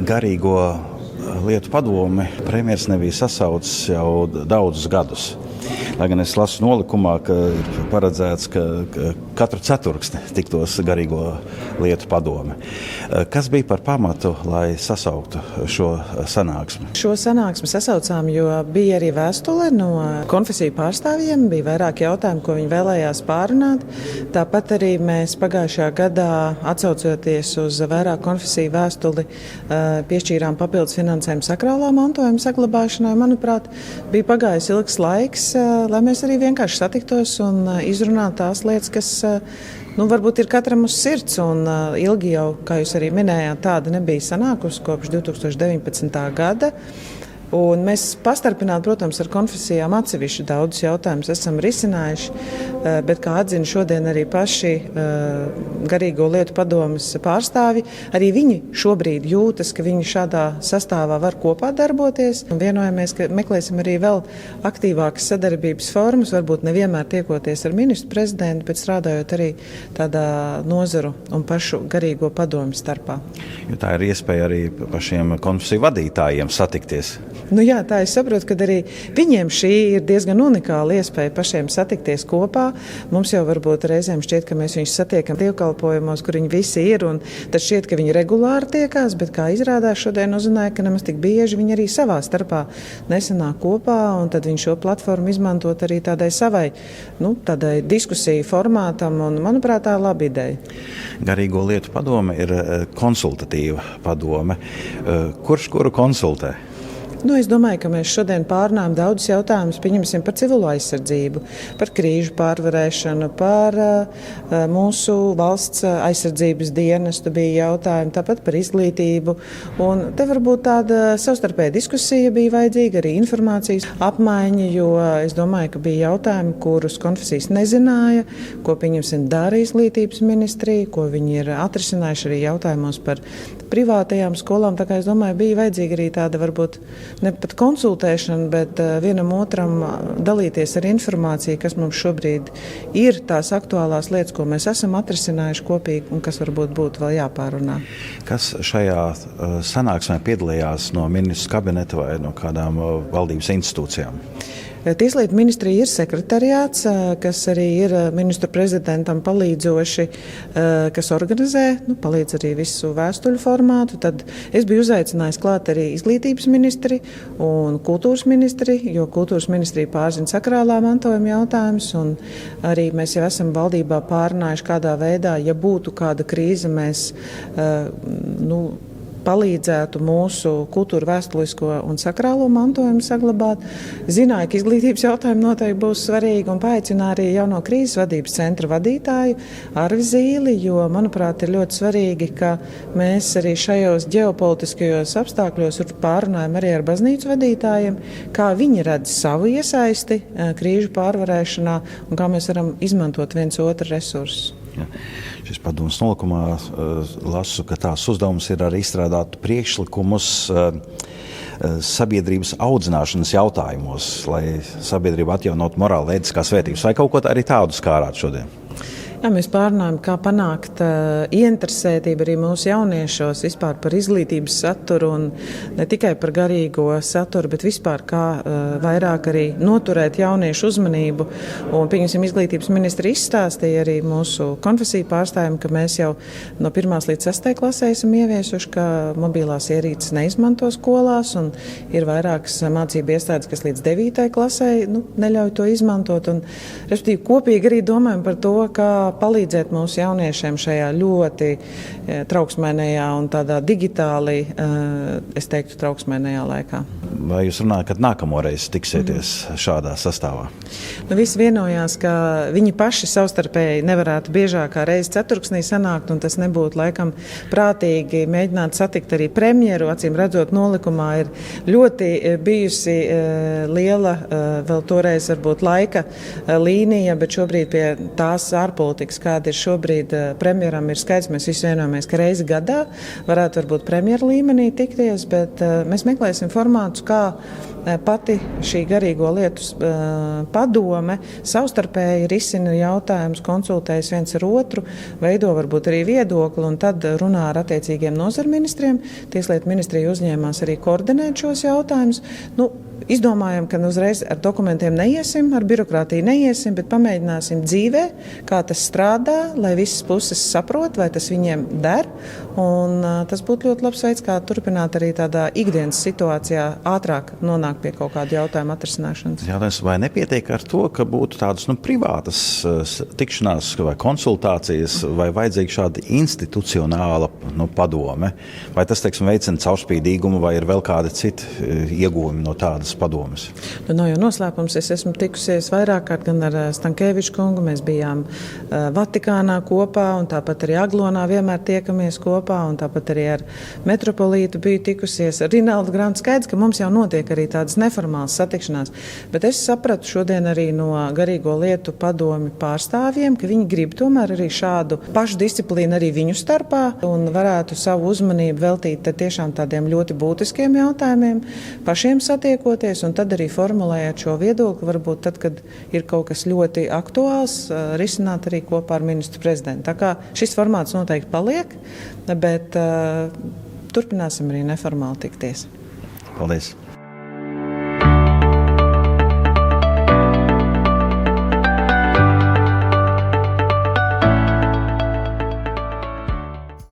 Garīgo lietu padomi premjers nebija sasaucis jau daudzus gadus. Lai gan es lasu nolikumā, ka ir paredzēts, ka katru ceturksni tiktos garīgo lietu padome. Kas bija par pamatu, lai sasauktu šo sanāksmi? Šo sanāksmi sasaucām, jo bija arī vēstule no konfesiju pārstāvjiem, bija vairāk jautājumu, ko viņi vēlējās pārunāt. Tāpat arī mēs pagājušajā gadā, atsaucoties uz vairāk konfesiju vēstuli, piešķīrām papildus finansējumu sakrālā mantojuma saglabāšanai. Manuprāt, bija pagājis ilgs laiks, lai mēs arī vienkārši satiktos un izrunātu tās lietas, kas varbūt ir katram uz sirds. Un ilgi jau, kā jūs arī minējāt, tāda nebija sanākusi kopš 2019. gada. Un mēs pastarpināti, protams, ar konfesijām atsevišķi daudzus jautājumus esam risinājuši, bet, kā atzina šodien arī paši garīgo lietu padomes pārstāvi, arī viņi šobrīd jūtas, ka viņi šādā sastāvā var kopā darboties. Un vienojamies, ka meklēsim arī vēl aktīvākas sadarbības formas, varbūt nevienmēr tiekoties ar ministru prezidentu, bet strādājot arī tādā nozaru un pašu garīgo padomu starpā. Jo tā ir iespēja arī pašiem konfesiju vadītājiem satikties. Jā, tā es saprotu, ka arī viņiem šī ir diezgan unikāla iespēja pašiem satikties kopā. Mums jau varbūt reizēm šķiet, ka mēs viņus satiekam dievkalpojumos, kur viņi visi ir, un tad šķiet, ka viņi regulāri tiekās, bet kā izrādās šodien uzzināja, ka nemaz tik bieži viņi arī savā starpā nesanāk kopā, un tad viņi šo platformu izmantot arī tādai savai, tādai diskusiju formātam, un manuprāt, tā ir laba ideja. Garīgo lietu padome ir konsultatīva padome. Kurš kuru konsultē? Es domāju, ka mēs šodien pārunājam daudzus jautājumus, pieņemsim par civilo aizsardzību, par krīžu pārvarēšanu, par mūsu valsts aizsardzības dienestu bija jautājumi, tāpat par izglītību. Un te varbūt tāda savstarpēja diskusija bija vajadzīga, arī informācijas apmaiņa, jo es domāju, ka bija jautājumi, kurus konfesijas nezināja, ko pieņemsim dara izglītības ministrija, ko viņi ir atrisinājuši arī jautājumos par privātajām skolām. Tā kā es domāju, bija vajadzīga arī tāda varbūt ne pat konsultēšana, bet vienam otram dalīties ar informāciju, kas mums šobrīd ir tās aktuālās lietas, ko mēs esam atrisinājuši kopīgi un kas varbūt būtu vēl jāpārunā. Kas šajā sanāksmē piedalījās no ministru kabineta vai no kādām valdības institūcijām? Tieslietu ministrija ir sekretariāts, kas arī ir ministru prezidentam palīdzoši, kas organizē, palīdz arī visu vēstuļu formātu. Tad es biju uzaicinājis klāt arī izglītības ministri un kultūras ministri, jo kultūras ministrija pārzina sakrālā mantojuma jautājumus, un arī mēs jau esam valdībā pārunājuši, kādā veidā, ja būtu kāda krīze, mēs palīdzētu mūsu kultūru vēsturisko un sakrālo mantojumu saglabāt. Zināju, ka izglītības jautājumi noteikti būs svarīgi, un paaicināju arī jauno krīzes vadības centra vadītāju Arvi Zīli, jo, manuprāt, ir ļoti svarīgi, ka mēs arī šajos ģeopolitiskajos apstākļos pārunājam arī ar baznīcu vadītājiem, kā viņi redz savu iesaisti krīžu pārvarēšanā un kā mēs varam izmantot viens otru resursus. Ja. Šis padomes nolikumā lasu, ka tās uzdevums ir arī izstrādāt priekšlikumus sabiedrības audzināšanas jautājumos, lai sabiedrība atjaunotu morāli ētiskās vērtības. Vai kaut ko arī tādu skārāt šodien? Jā, mēs pārunājam, kā panākt ieinteresētību arī mūsu jauniešos vispār par izglītības saturu un ne tikai par garīgo saturu, bet vispār kā vairāk arī noturēt jauniešu uzmanību. Un, pieņemsim, izglītības ministri izstāstīja arī mūsu konfesiju pārstāvjiem, ka mēs jau no 1. līdz 6. klasē esam ieviesuši, ka mobilās ierīces neizmanto skolās, un ir vairākas mācību iestādes, kas līdz 9. klasē neļauj to izmantot. Un, respektīvi, kopīgi arī domājam par to, kā palīdzēt mūsu jauniešiem šajā ļoti trauksmēnējā un tādā digitāli, es teiktu, trauksmēnējā laikā. Vai jūs runājat, kad nākamo reizi tiksieties šādā sastāvā? Visi vienojās, ka viņi paši savstarpēji nevarētu biežākā reizi ceturksnī sanākt, un tas nebūtu laikam prātīgi mēģināt satikt arī premjeru. Acīm redzot, nolikumā ir ļoti bijusi liela, vēl toreiz varbūt laika līnija, bet šobrīd pie tās ārpolitikas politikas, kāda ir šobrīd premjeram, ir skaidrs, mēs visi vienojamies, ka reizi gadā varētu varbūt premjera līmenī tikties, bet mēs meklēsim formātus, kā pati šī garīgo lietu padome savstarpēji risina jautājumus, konsultējas viens ar otru, veido varbūt arī viedokli un tad runā ar attiecīgiem nozarministriem. Tieslietu ministrija uzņēmās arī koordinēt šos jautājumus. Izdomājam, ka uzreiz ar dokumentiem neiesim, ar birokrātiju neiesim, bet pamēģināsim dzīvē, kā tas strādā, lai visas puses saprot, vai tas viņiem der. Un tas būtu ļoti labs veids, kā turpināt arī tādā ikdienas situācijā ātrāk nonākt pie kaut kāda jautājuma atrisināšanas. Jautājums, vai nepietiek ar to, ka būtu tādas privātas tikšanās vai konsultācijas, vai vajadzīga šāda institucionāla padome? Vai tas, teiksim, veicina caurspīdīgumu, vai ir vēl kādi citi iegūmi no tādas padomes? Nav jau noslēpums. Es esmu tikusies vairāk kārt gan ar Stankeviču kungu. Mēs bijām Vatikānā kopā, un tāpat arī Aglonā vienmēr tiekamies kopā, un tāpat arī ar metropolītu biju tikusies. Ar Rinaldu Grantu skaidrs, ka mums jau notiek arī tādas neformālas satikšanās. Bet es sapratu šodien arī no garīgo lietu padomi pārstāvjiem, ka viņi grib tomēr arī šādu pašdisciplīnu arī viņu starpā un varētu savu uzmanību veltīt tiešām tādiem ļoti būtiskiem jautājumiem, pašiem satiekoties un tad arī formulējot šo viedokli, varbūt tad, kad ir kaut kas ļoti aktuāls, risināt arī kopā ar ministru prezidentu. Tā kā šis formāts noteikti paliek, bet turpināsim arī neformāli tikties. Paldies!